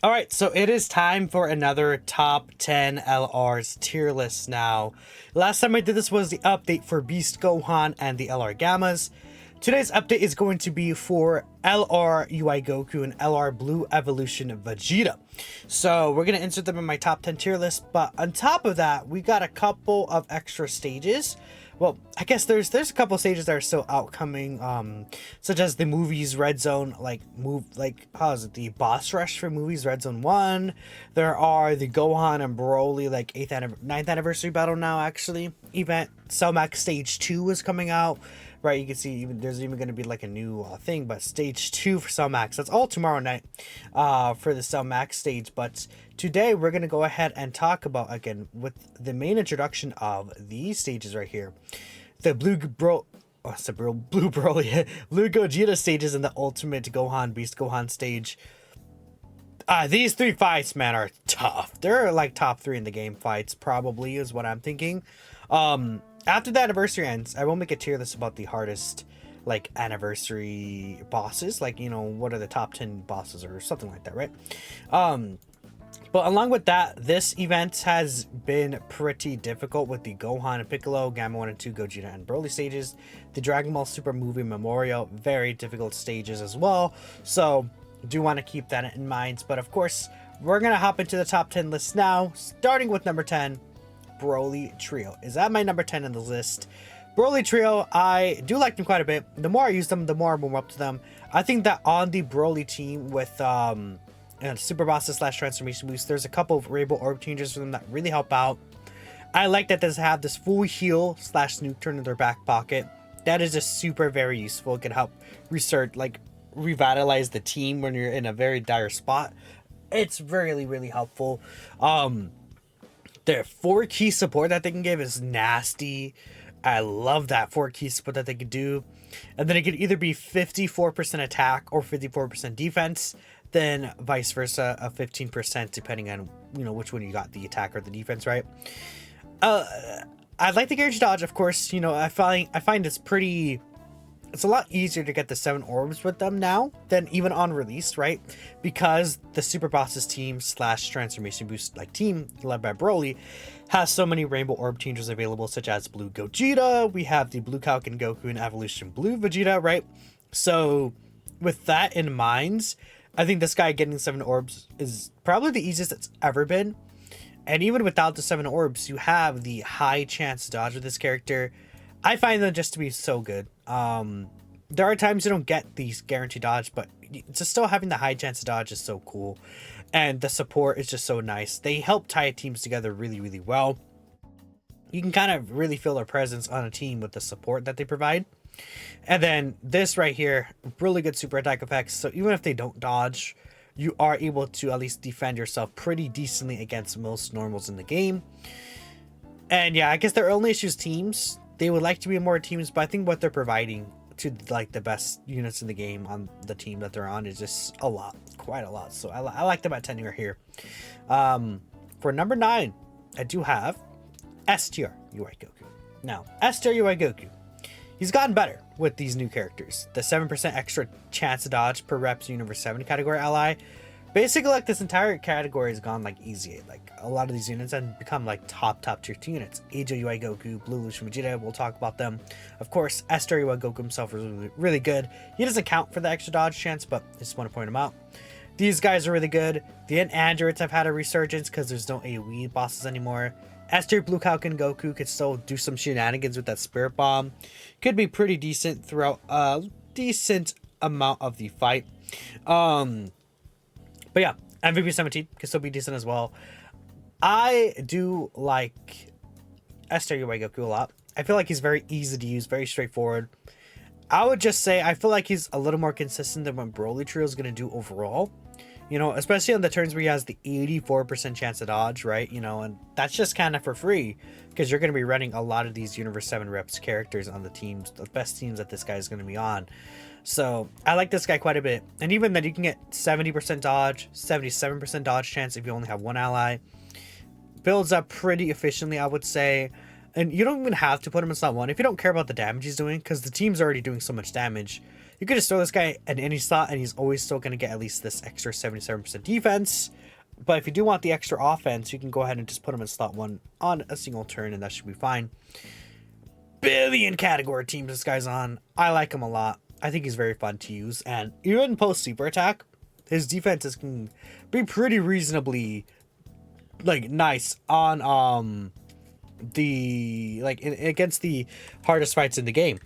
All right, so it is time for another top 10 LRs tier list now. Last time I did this was the update for Beast Gohan and the LR Gammas. Today's update is going to be for LR UI Goku and LR Blue Evolution Vegeta. So we're going to insert them in my top 10 tier list, but on top of that, we got a couple of extra stages. Well, I guess there's a couple stages that are still outcoming, such as the movies Red Zone, how is it, the boss rush for movies Red Zone 1. There are the Gohan and Broly, 9th anniversary battle now, actually, event. Cell Max Stage 2 is coming out, right? You can see there's even going to be like a new thing, but Stage 2 for Cell Max, that's all tomorrow night for the Cell Max stage. But today we're going to go ahead and talk about, again, with the main introduction of these stages right here. The Blue Broly, Blue Gogeta stages and the Ultimate Gohan, Beast Gohan stage. These three fights, man, are tough. They're like top 3 in the game fights, probably, is what I'm thinking. After the anniversary ends, I will make a tier list about the hardest, anniversary bosses. What are the top 10 bosses or something like that, right? But along with that, this event has been pretty difficult with the Gohan and Piccolo, Gamma 1 and 2, Gogeta and Broly stages. The Dragon Ball Super Movie Memorial, very difficult stages as well. So, do want to keep that in mind. But of course, we're going to hop into the top 10 list now, starting with number 10, Broly Trio. Is that my number 10 in the list? Broly Trio, I do like them quite a bit. The more I use them, the more I warm up to them. I think that on the Broly team with Super Bosses / Transformation Boost, there's a couple of Rainbow Orb changes for them that really help out. I like that they have this full heal / snoop turn in their back pocket. That is just super very useful. It can help revitalize the team when you're in a very dire spot. It's really, really helpful. Their 4 key support that they can give is nasty. I love that 4 key support that they can do. And then it could either be 54% attack or 54% defense. Then vice versa, a 15% depending on which one you got, the attack or the defense, right? I like the Garage Dodge, of course. I find it's a lot easier to get the 7 orbs with them now than even on release, right? Because the Super Bosses team / Transformation Boost team led by Broly has so many Rainbow Orb changes available, such as Blue Gogeta. We have the Blue Falcon Goku and Evolution Blue Vegeta, right? So with that in mind, I think this guy getting 7 orbs is probably the easiest it's ever been. And even without the 7 orbs, you have the high chance dodge with this character. I find them just to be so good. There are times you don't get these guaranteed dodge, but just still having the high chance to dodge is so cool. And the support is just so nice. They help tie teams together really, really well. You can kind of really feel their presence on a team with the support that they provide. And then this right here, really good super attack effects. So even if they don't dodge, you are able to at least defend yourself pretty decently against most normals in the game. And yeah, I guess their only issue is teams. They would like to be more teams, but I think what they're providing to the best units in the game on the team that they're on is just a lot, quite a lot. So I like them at 10 here. For number 9, I do have STR UI Goku. Now, STR UI Goku, he's gotten better with these new characters. The 7% extra chance to dodge per reps Universe 7 category ally. Basically, this entire category has gone easy. A lot of these units have become top tier 2 units. EZA UI Goku, Blue Evolution Vegeta, we'll talk about them. Of course, STR UI Goku himself is really, really good. He doesn't count for the extra dodge chance, but I just want to point him out. These guys are really good. The androids have had a resurgence because there's no AoE bosses anymore. STR Blue Falcon Goku could still do some shenanigans with that Spirit Bomb. Could be pretty decent throughout a decent amount of the fight. But yeah, MVP 17 can still be decent as well. I do like STR UI Goku a lot. I feel like he's very easy to use, very straightforward. I would just say I feel like he's a little more consistent than what Broly Trio is going to do overall. Especially on the turns where he has the 84% chance to dodge, right? And that's just kind of for free because you're going to be running a lot of these Universe 7 reps characters on the teams, the best teams that this guy is going to be on. So I like this guy quite a bit. And even then you can get 70% dodge, 77% dodge chance if you only have 1 ally. Builds up pretty efficiently, I would say. And you don't even have to put him in slot 1 if you don't care about the damage he's doing, because the team's already doing so much damage. you could just throw this guy in any slot and he's always still going to get at least this extra 77% defense. But if you do want the extra offense, you can go ahead and just put him in slot 1 on a single turn and that should be fine. Billion category teams this guy's on. I like him a lot. I think he's very fun to use, and even post super attack, his defenses can be pretty reasonably like nice on the against the hardest fights in the game.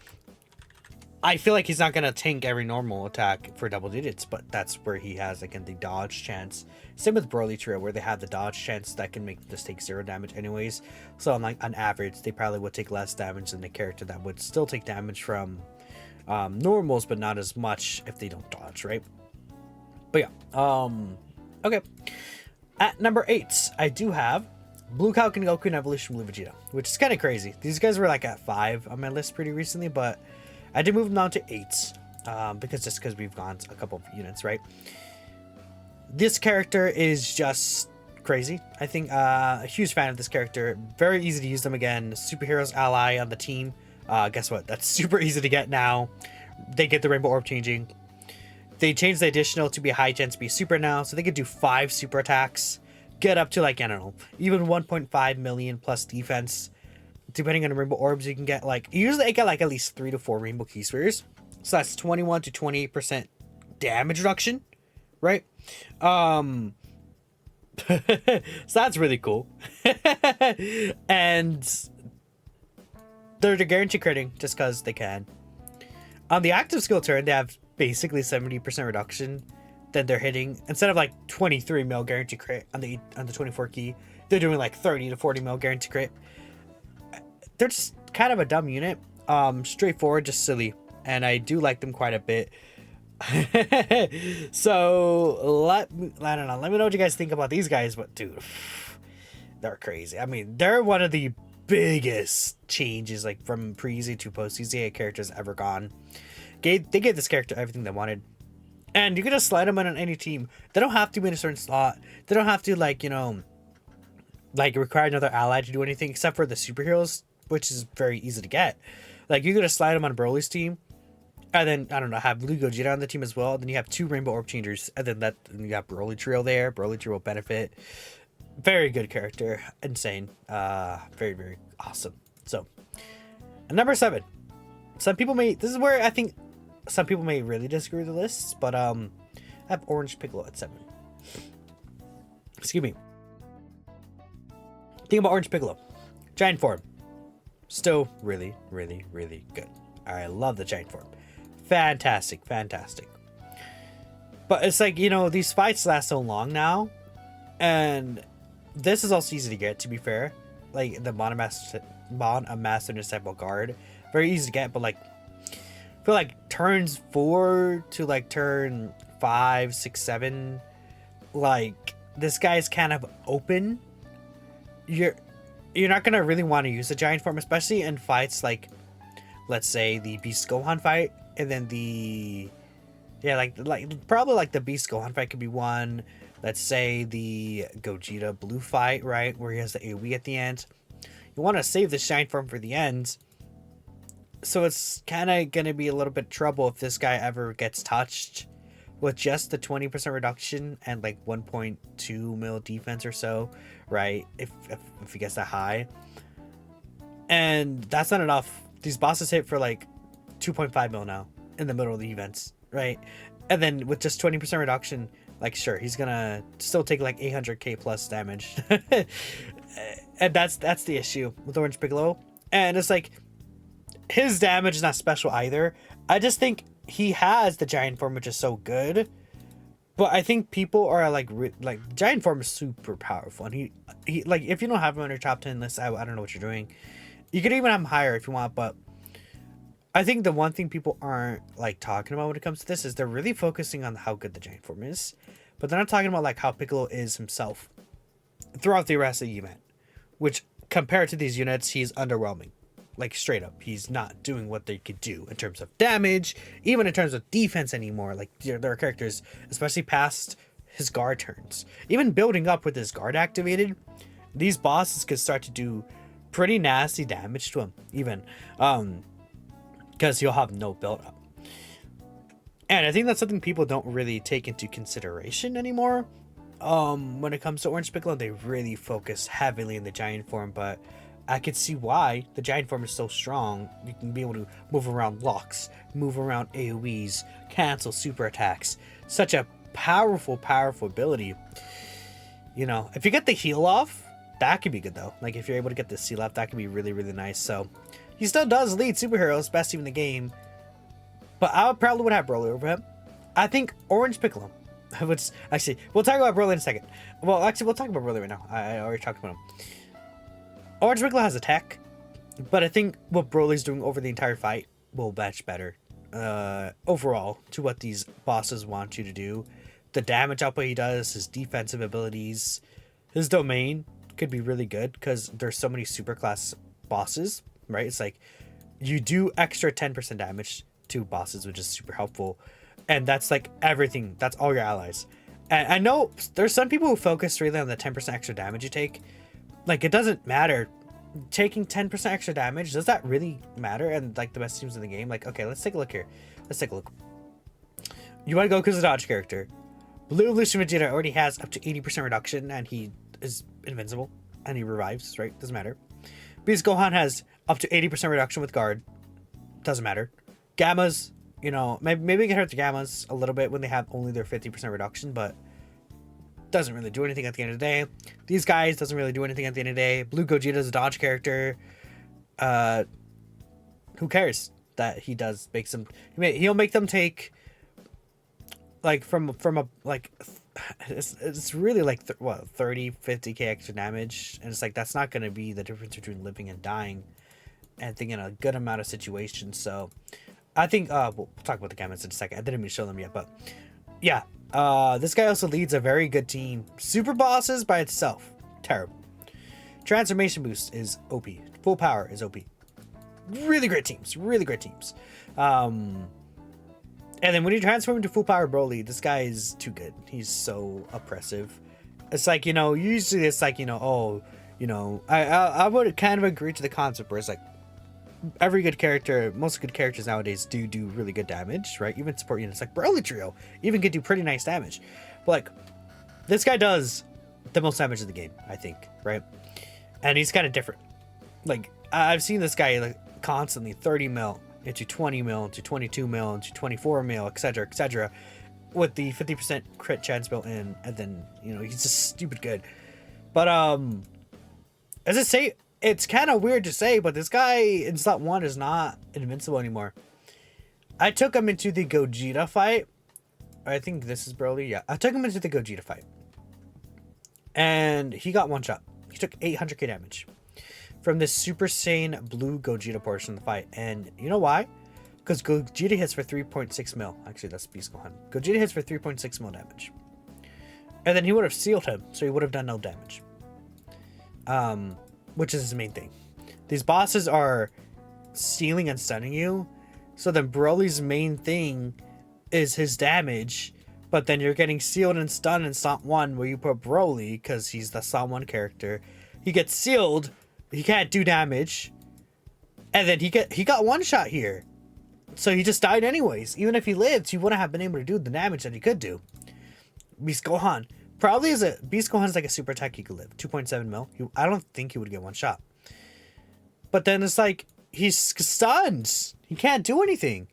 I feel like he's not gonna tank every normal attack for double digits, but that's where he has again the dodge chance. Same with Broly Trio, where they have the dodge chance that can make this take 0 damage anyways. So on average, they probably would take less damage than the character that would still take damage from normals, but not as much if they don't dodge, right? But yeah, okay. At number 8, I do have Blue Falcon Goku and Evolution Blue Vegeta, which is kind of crazy. These guys were like at 5 on my list pretty recently, but I did move them down to 8 because we've gone a couple of units, right? This character is just crazy. I think a huge fan of this character. Very easy to use them again. Superheroes ally on the team. Guess what? That's super easy to get now. They get the Rainbow Orb changing. They changed the additional to be a high chance to be super now, so they could do 5 super attacks. Get up to like, I don't know, even 1.5 million plus defense. Depending on the Rainbow Orbs, you can get like, usually I get like at least 3 to 4 Rainbow Key Spheres. So that's 21 to 28% damage reduction, right? So that's really cool. And they're guaranteed critting just because they can. On the active skill turn, they have basically 70% reduction. Then they're hitting, instead of like 23 mil guaranteed crit on the 24 key, they're doing like 30 to 40 mil guaranteed crit. They're just kind of a dumb unit. Straightforward, just silly. And I do like them quite a bit. So I don't know. Let me know what you guys think about these guys. But dude, they're crazy. I mean, they're one of the biggest changes like from pre-EZA to post-EZA characters ever gone. They gave this character everything they wanted. And you can just slide them in on any team. They don't have to be in a certain slot. They don't have to like, you know, like require another ally to do anything except for the superheroes, which is very easy to get. Like you could just slide them on Broly's team. And then, I don't know, have Blue Gogeta on the team as well. Then you have 2 Rainbow Orb Changers. And then you got Broly Trio there. Broly Trio will benefit. Very good character. Insane. Very, very awesome. So, and number 7. Some people may... This is where I think some people may really disagree with the lists. But I have Orange Piccolo at 7. Excuse me. Think about Orange Piccolo. Giant form. Still really, really, really good. I love the giant form. Fantastic, fantastic. But it's like, you know, these fights last so long now. And this is also easy to get, to be fair. Like, the Master Disciple Guard. Very easy to get, but like, I feel like turns 4 to like turn 5, 6, 7. Like, this guy's kind of open. You're not going to really want to use the giant form, especially in fights like, let's say, the Beast Gohan fight. And then the... Yeah, like probably like the Beast Gohan fight could be one. Let's say the Gogeta Blue fight, right? Where he has the AoE at the end. You want to save the giant form for the end. So it's kind of going to be a little bit trouble if this guy ever gets touched. With just the 20% reduction and like 1.2 mil defense or so, right? If he gets that high. And that's not enough. These bosses hit for like 2.5 mil now in the middle of the events, right? And then with just 20% reduction, like sure, he's gonna still take like 800k plus damage. And that's the issue with Orange Piccolo. And it's like, his damage is not special either. I just think he has the giant form, which is so good, but I think people are like giant form is super powerful, and he like, if you don't have him on your top 10 list, I don't know what you're doing. You could even have him higher if you want, but I think the one thing people aren't like talking about when it comes to this is they're really focusing on how good the giant form is, but they're not talking about like how Piccolo is himself throughout the rest of the event, which compared to these units, he's underwhelming. Like, straight up, he's not doing what they could do in terms of damage, even in terms of defense anymore. Like, there are characters, especially past his guard turns. Even building up with his guard activated, these bosses could start to do pretty nasty damage to him, even. Because he'll have no build up. And I think that's something people don't really take into consideration anymore. When it comes to Orange Piccolo, they really focus heavily in the giant form, but I could see why the giant form is so strong. You can be able to move around locks, move around AoEs, cancel super attacks. Such a powerful ability. You know, if you get the heal off, that could be good though. Like if you're able to get the seal off, that could be really, really nice. So he still does lead superheroes, best team in the game. But I probably would have Broly over him. I think Orange Piccolo. Which, actually, we'll talk about Broly in a second. Well, actually, we'll talk about Broly right now. I already talked about him. Orange Piccolo has attack, but I think what Broly's doing over the entire fight will match better overall to what these bosses want you to do. The damage output he does, his defensive abilities, his domain could be really good because there's so many superclass bosses, right? It's like you do extra 10% damage to bosses, which is super helpful. And that's like everything. That's all your allies. And I know there's some people who focus really on the 10% extra damage you take. Like, it doesn't matter. Taking 10% extra damage, does that really matter? And like the best teams in the game, like, okay, let's take a look here. Let's take a look. You want to go because a dodge character. Blue Evolution Vegeta already has up to 80% reduction, and he is invincible, and he revives, right? Doesn't matter. Beast Gohan has up to 80% reduction with guard. Doesn't matter. Gammas, you know, maybe it can hurt the Gammas a little bit when they have only their 50% reduction, but doesn't really do anything at the end of the day. These guys doesn't really do anything at the end of the day. Blue Gogeta is a dodge character. Who cares that he does make some? He'll make them take like from a like it's really like 30-50k extra damage, and it's like that's not going to be the difference between living and dying, and I think in a good amount of situations. So I think we'll talk about the Gammas in a second. I didn't even show them yet, but yeah, this guy also leads a very good team. Super bosses by itself, terrible. Transformation boost is OP. Full power is OP. Really great teams. Really great teams. And then when you transform into full power Broly, this guy is too good. He's so oppressive. It's like, you know, usually it's like, you know, oh, you know, I would kind of agree to the concept where it's like every good character, most good characters nowadays do really good damage, right? Even support units like Broly Trio even can do pretty nice damage. But like, this guy does the most damage in the game, I think, right? And he's kind of different. Like, I've seen this guy like constantly 30 mil into 20 mil into 22 mil into 24 mil, etc., with the 50% crit chance built in, and then, you know, he's just stupid good. But as I say, it's kind of weird to say, but this guy in slot 1 is not invincible anymore. I took him into the Gogeta fight. I think this is Broly. Yeah, I took him into the Gogeta fight, and he got one shot. He took 800k damage from this Super Saiyan Blue Gogeta portion of the fight. And you know why? Because Gogeta hits for 3.6 mil. Actually, that's Beast Gohan. Gogeta hits for 3.6 mil damage. And then he would have sealed him, so he would have done no damage. Which is his main thing. These bosses are sealing and stunning you. So then Broly's main thing is his damage. But then you're getting sealed and stunned in slot 1 where you put Broly, because he's the slot 1 character. He gets sealed. He can't do damage, and then he got one shot here, so he just died anyways. Even if he lived, he wouldn't have been able to do the damage that he could do. Beast Gohan probably is Beast Gohan's like a super attack he could live 2.7 mil. I don't think he would get one shot, but then it's like he's stunned. He can't do anything.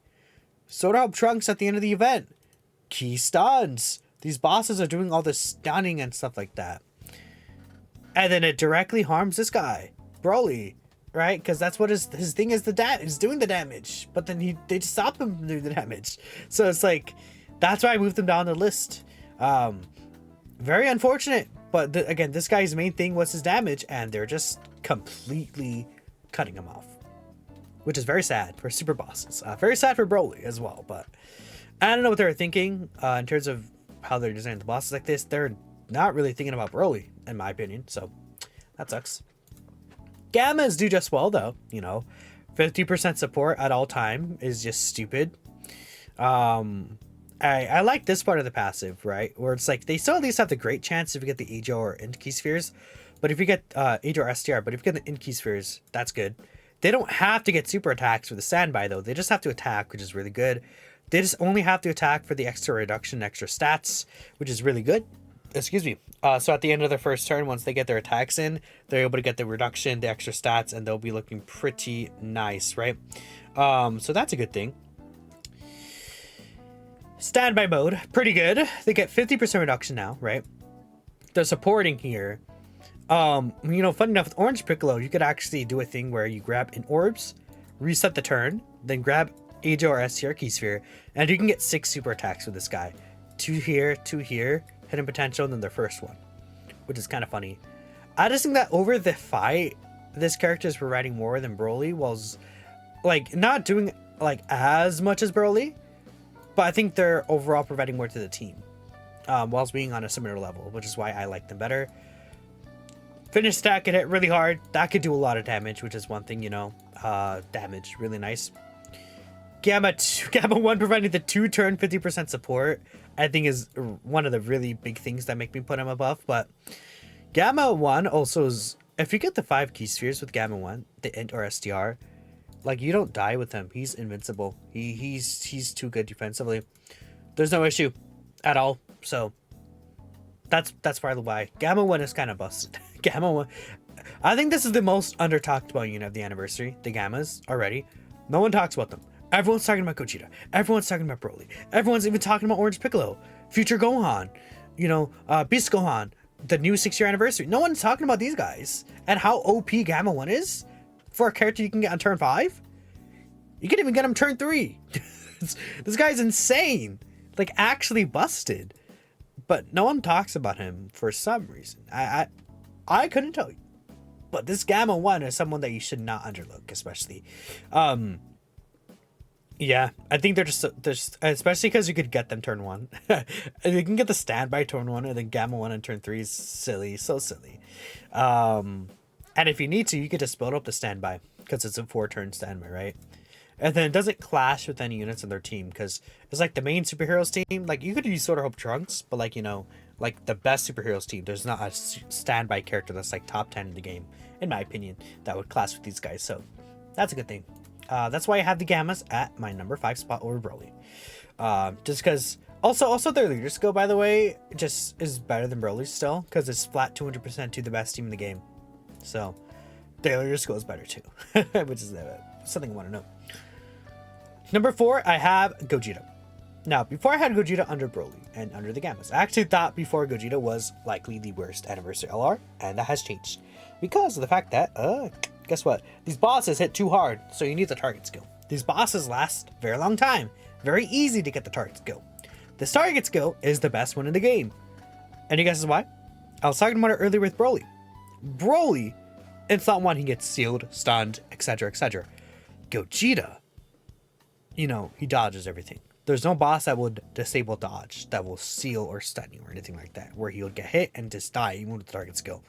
Soda Help Trunks at the end of the event, key stuns. These bosses are doing all this stunning and stuff like that, and then it directly harms this guy, Broly, right? Because that's what his thing is, is doing the damage. But then they just stop him from doing the damage. So it's like, that's why I moved him down the list. Very unfortunate. But again, this guy's main thing was his damage, and they're just completely cutting him off, which is very sad for super bosses. Very sad for Broly as well. But I don't know what they were thinking in terms of how they're designing the bosses like this. They're not really thinking about Broly, in my opinion. So that sucks. Gammas do just well though, you know, 50% support at all time is just stupid. I like this part of the passive, right? Where it's like, they still at least have the great chance if you get the Ajo or Inki spheres. But if you get Ajo or STR, but if you get the Inki spheres, that's good. They don't have to get super attacks for the standby though. They just have to attack, which is really good. They just only have to attack for the extra reduction, extra stats, which is really good. Excuse me. So at the end of their first turn, once they get their attacks in, they're able to get the reduction, the extra stats, and they'll be looking pretty nice, right? So that's a good thing. Standby mode, pretty good. They get 50% reduction now, right? They're supporting here. You know, funny enough, with Orange Piccolo, you could actually do a thing where you grab an orbs, reset the turn, then grab EZA or STR key sphere, and you can get 6 super attacks with this guy. 2 here, 2 here, hidden potential, and then their first one, which is kind of funny. I just think that over the fight, this character is providing more than Broly, whilst like not doing like as much as Broly, but I think they're overall providing more to the team, whilst being on a similar level, which is why I like them better. Finish stack can hit really hard. That could do a lot of damage, which is one thing, you know. Damage, really nice. Gamma 1 providing the 2-turn 50% support, I think is one of the really big things that make me put him above. But Gamma 1 also is, if you get the 5 key spheres with Gamma 1, the Int or STR, like you don't die with him. He's invincible. He's too good defensively. There's no issue at all. So that's probably why Gamma 1 is kind of busted. Gamma 1, I think this is the most under talked about unit of the anniversary. The Gammas already. No one talks about them. Everyone's talking about Gogeta. Everyone's talking about Broly. Everyone's even talking about Orange Piccolo, Future Gohan, you know, Beast Gohan, the new 6-year anniversary. No one's talking about these guys and how OP Gamma 1 is for a character you can get on turn 5. You can even get him turn 3. This guy's insane. Like actually busted. But no one talks about him for some reason. I couldn't tell you. But this Gamma 1 is someone that you should not underlook, especially. Yeah, I think they're just especially because you could get them turn 1. You can get the standby turn 1, and then Gamma 1 and turn 3 is silly, so silly. And if you need to, you could just build up the standby because it's a 4-turn standby, right? And then it doesn't clash with any units in their team because it's like the main superheroes team. Like you could use Soda Hope Trunks, but like, you know, like the best superheroes team, there's not a standby character that's like top 10 in the game, in my opinion, that would clash with these guys. So that's a good thing. That's why I have the Gammas at my number 5 spot over Broly. Just because also their leader skill, by the way, just is better than Broly's still because it's flat 200% to the best team in the game. So their leader skill is better too, which is something I want to know. Number 4, I have Gogeta. Now, before I had Gogeta under Broly and under the Gammas, I actually thought before Gogeta was likely the worst anniversary LR, and that has changed because of the fact that, guess what? These bosses hit too hard, so you need the target skill. These bosses last a very long time. Very easy to get the target skill. This target skill is the best one in the game. And you guess why? I was talking about it earlier with Broly. Broly, in Slot 1, he gets sealed, stunned, etc., etc. Gogeta, you know, he dodges everything. There's no boss that would disable dodge, that will seal or stun you or anything like that, where he would get hit and just die even with the target skill.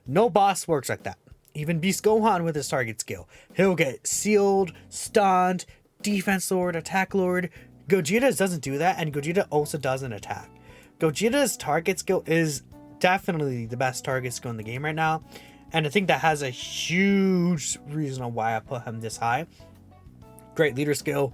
No boss works like that. Even Beast Gohan with his target skill, he'll get sealed, stunned, defense lord, attack lord. Gogeta doesn't do that, and Gogeta also doesn't attack. Gogeta's target skill is definitely the best target skill in the game right now, and I think that has a huge reason on why I put him this high. Great leader skill.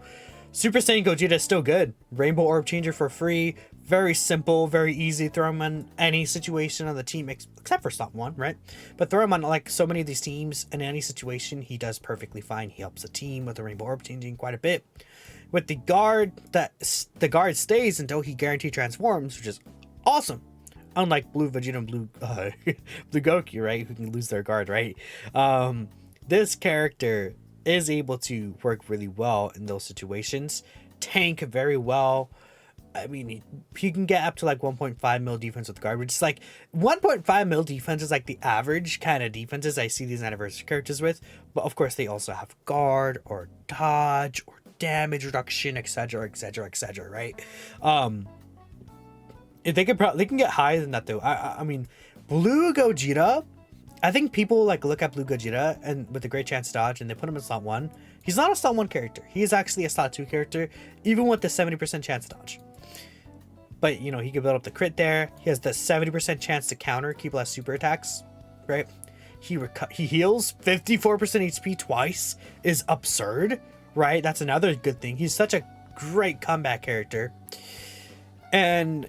Super Saiyan Gogeta is still good. Rainbow Orb Changer for free. Very simple, very easy. Throw him in any situation on the team, except for Slot 1, right? But throw him on like so many of these teams in any situation, he does perfectly fine. He helps the team with the Rainbow Orb Changing quite a bit. With the guard, the guard stays until he guaranteed transforms, which is awesome. Unlike Blue Vegeta and Blue Goku, right? Who can lose their guard, right? This character is able to work really well in those situations. Tank very well. I mean, he can get up to like 1.5 mil defense with guard, which is like 1.5 mil defense is like the average kind of defenses I see these anniversary characters with. But of course, they also have guard or dodge or damage reduction, etc., etc., etc. Right? They can get higher than that though. I mean, Blue Gogeta. I think people like look at Blue Gogeta and with a great chance to dodge and they put him in Slot 1. He's not a Slot 1 character. He is actually a Slot 2 character, even with the 70% chance to dodge. But, you know, he can build up the crit there. He has the 70% chance to counter keep less super attacks, right? He heals 54% HP twice is absurd, right? That's another good thing. He's such a great comeback character. And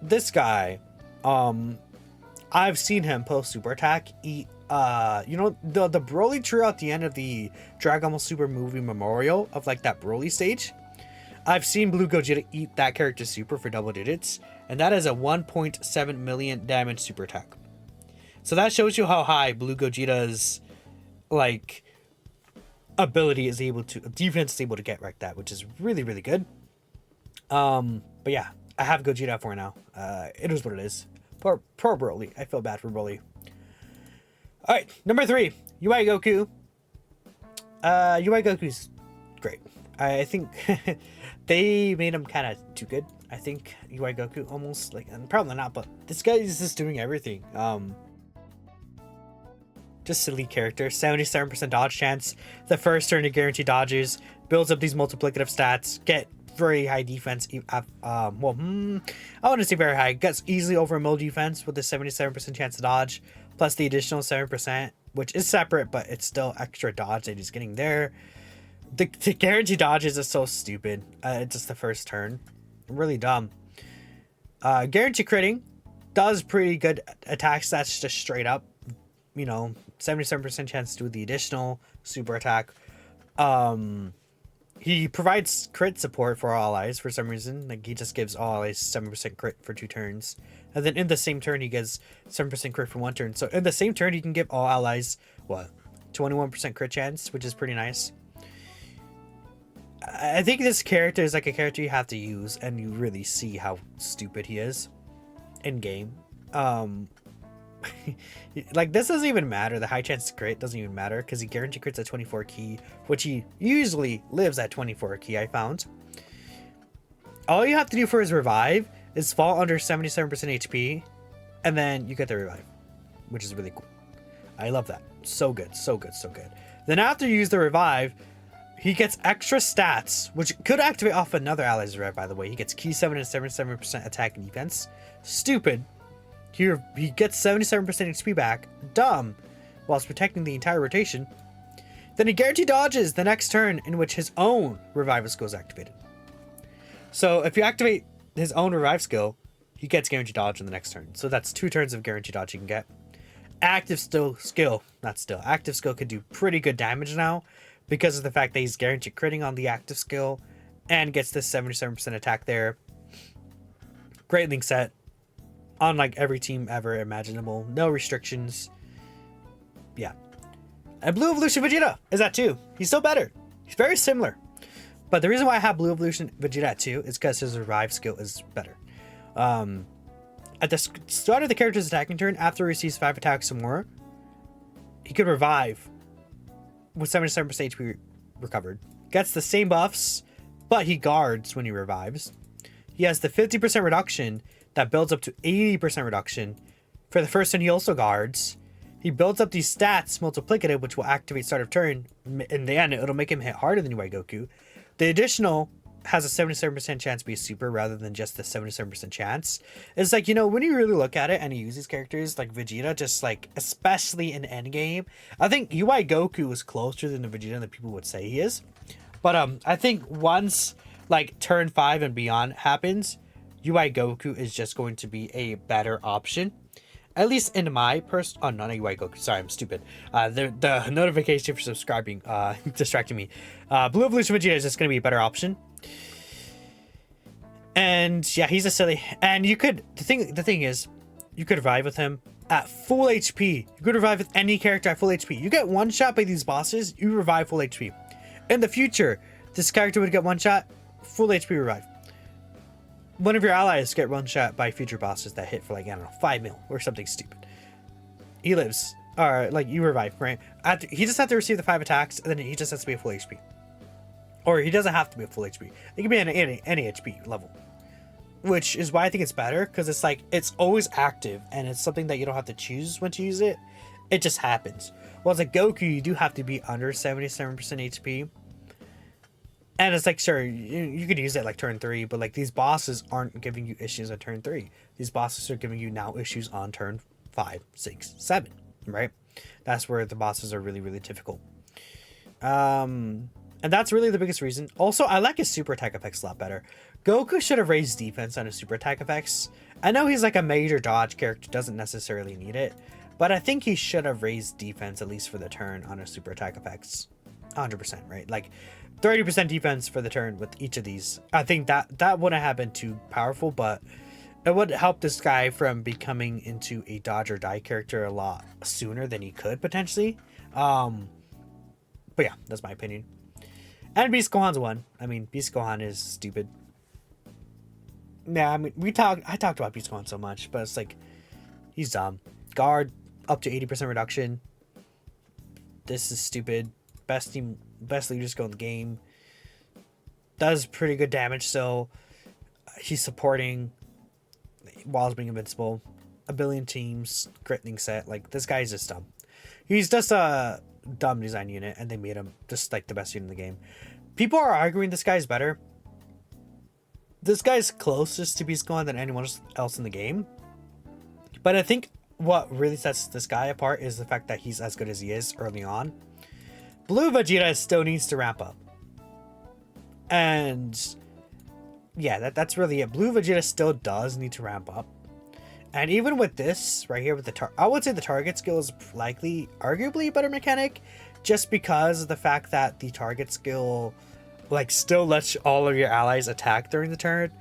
this guy, I've seen him post super attack eat you know, the Broly trio at the end of the Dragon Ball Super movie memorial of like that Broly stage. I've seen Blue Gogeta eat that character super for double digits, and that is a 1.7 million damage super attack. So that shows you how high Blue Gogeta's like ability is able to, defense is able to get like that, which is really, really good. But yeah, I have Gogeta for now. It is what it is. Poor Broly. I feel bad for Broly. All right, number 3, UI Goku. UI Goku's great. I think they made him kind of too good. I think UI Goku almost like, and probably not, but this guy is just doing everything. Just silly character. 77% dodge chance. The first turn to guarantee dodges. Builds up these multiplicative stats. Get very high defense. I want to say very high. Gets easily over a mill defense with a 77% chance to dodge. Plus the additional 7%, which is separate, but it's still extra dodge that he's getting there. The guarantee dodges is so stupid. It's just the first turn. Really dumb. Guarantee critting does pretty good attacks. That's just straight up. You know, 77% chance to do the additional super attack. He provides crit support for all allies for some reason. Like, he just gives all allies 7% crit for 2 turns. And then in the same turn, he gives 7% crit for 1 turn. So in the same turn, he can give all allies, what, 21% crit chance, which is pretty nice. I think this character is like a character you have to use, and you really see how stupid he is in game. Like, this doesn't even matter. The high chance to crit doesn't even matter because he guarantee crits at 24 key, which he usually lives at 24 key, I found. All you have to do for his revive is fall under 77% HP, and then you get the revive, which is really cool. I love that. So good, so good, so good. Then after you use the revive, he gets extra stats, which could activate off another ally's revive, by the way. He gets key 7 and 77% attack and defense. Stupid. Here, he gets 77% HP back. Dumb. Whilst protecting the entire rotation. Then he guarantee dodges the next turn in which his own revival skill is activated. So if you activate his own revive skill, he gets guaranteed dodge in the next turn. So that's 2 turns of guaranteed dodge you can get. Active skill could do pretty good damage now because of the fact that he's guaranteed critting on the active skill and gets this 77% attack there. Great link set. On like every team ever imaginable. No restrictions. Yeah. And Blue Evolution Vegeta is at 2. He's still better. He's very similar. But the reason why I have Blue Evolution Vegeta at 2 is because his revive skill is better. At the start of the character's attacking turn, after he receives 5 attacks or more, he could revive with 77% HP recovered. Gets the same buffs, but he guards when he revives. He has the 50% reduction that builds up to 80% reduction. For the first turn, he also guards. He builds up these stats multiplicative, which will activate start of turn. In the end, it'll make him hit harder than UI Goku. The additional has a 77% chance to be a super rather than just the 77% chance. It's like, you know, when you really look at it and you use these characters like Vegeta, just like, especially in endgame, I think UI Goku is closer than the Vegeta that people would say he is. But I think once like turn 5 and beyond happens, UI Goku is just going to be a better option. At least in my oh, not UI Goku. Sorry, I'm stupid. The notification for subscribing distracting me. Blue Evolution Vegeta is just going to be a better option. And yeah, he's a silly. And you could, the thing is, you could revive with him at full HP. You could revive with any character at full HP. You get one shot by these bosses, you revive full HP. In the future, this character would get one shot, full HP revive. One of your allies get one shot by future bosses that hit for like, I don't know, 5 mil or something stupid. He lives. Or like you revive, right? He just has to receive the 5 attacks, and then he just has to be at full HP. Or he doesn't have to be at full HP. It can be at any HP level. Which is why I think it's better, because it's like, it's always active, and it's something that you don't have to choose when to use it. It just happens. Well, as a Goku, you do have to be under 77% HP. And it's like, sure, you could use it like turn 3, but like these bosses aren't giving you issues on turn 3. These bosses are giving you now issues on turn 5, 6, 7, right? That's where the bosses are really, really difficult. And And that's really the biggest reason. Also, I like his super attack effects a lot better. Goku should have raised defense on his super attack effects. I know he's like a major dodge character, doesn't necessarily need it, but I think he should have raised defense at least for the turn on his super attack effects. 100%, right? Like 30% defense for the turn with each of these. I think that wouldn't have been too powerful, but it would help this guy from becoming into a dodge or die character a lot sooner than he could potentially. But yeah, that's my opinion. And Beast Gohan's one. I mean, Beast Gohan is stupid. Yeah, I mean, I talked about Beast Gohan so much, but it's like, he's dumb. Guard, up to 80% reduction. This is stupid. Best leaders go in the game. Does pretty good damage, so he's supporting while being invincible. A billion teams, crit thing set. Like, this guy's just dumb. He's just a dumb design unit, and they made him just like the best unit in the game. People are arguing this guy's better. This guy's closest to Beast Gohan than anyone else in the game. But I think what really sets this guy apart is the fact that he's as good as he is early on. Blue Vegeta still needs to ramp up. And yeah, that's really it. Blue Vegeta still does need to ramp up. And even with this right here with the I would say the target skill is likely arguably a better mechanic, just because of the fact that the target skill like still lets all of your allies attack during the turn.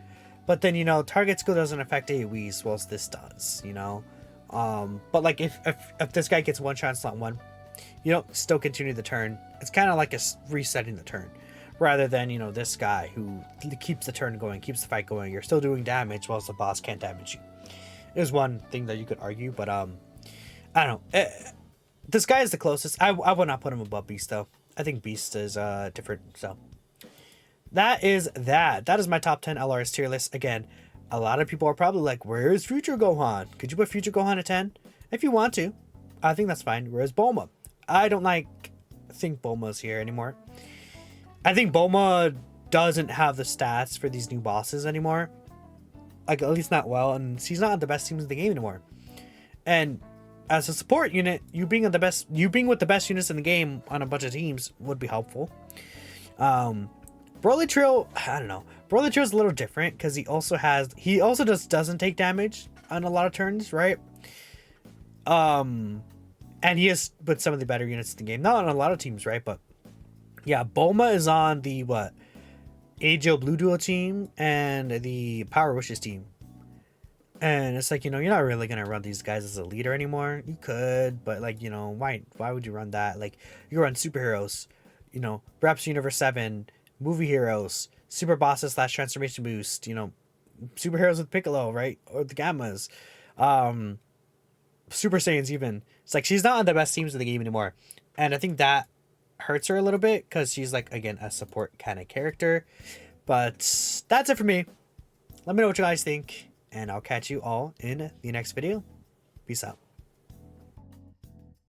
But then, you know, target skill doesn't affect AoEs, whilst this does, you know. But like if this guy gets one shot slot one, you know, still continue the turn. It's kind of like a resetting the turn, rather than, you know, this guy who keeps the turn going, keeps the fight going. You're still doing damage whilst the boss can't damage you. Is one thing that you could argue, but I don't know. This guy is the closest. I would not put him above Beast though. I think Beast is different. So that is my top 10 LRS tier list. Again, a lot of people are probably like, where's Future Gohan? Could you put Future Gohan at 10? If you want to, I think that's fine. Where's Bulma? I don't think Bulma's here anymore. I think Bulma doesn't have the stats for these new bosses anymore. Like, at least not well, and she's not on the best teams in the game anymore. And as a support unit, you being with the best units in the game on a bunch of teams would be helpful. Broly Trio, I don't know. Broly Trio is a little different because he also just doesn't take damage on a lot of turns, right? And he is with some of the better units in the game. Not on a lot of teams, right? But yeah, Bulma is on the Ajo Blue Duo team and the Power Wishes team. And it's like, you know, you're not really going to run these guys as a leader anymore. You could, but like, you know, why would you run that? Like, you run superheroes, you know, Reps Universe 7, movie heroes, super bosses / transformation boost, you know, superheroes with Piccolo, right? Or the Gammas, Super Saiyans even. It's like, she's not on the best teams in the game anymore. And I think that hurts her a little bit because she's like, again, a support kind of character. But that's it for me. Let me know what you guys think, and I'll catch you all in the next video. Peace out.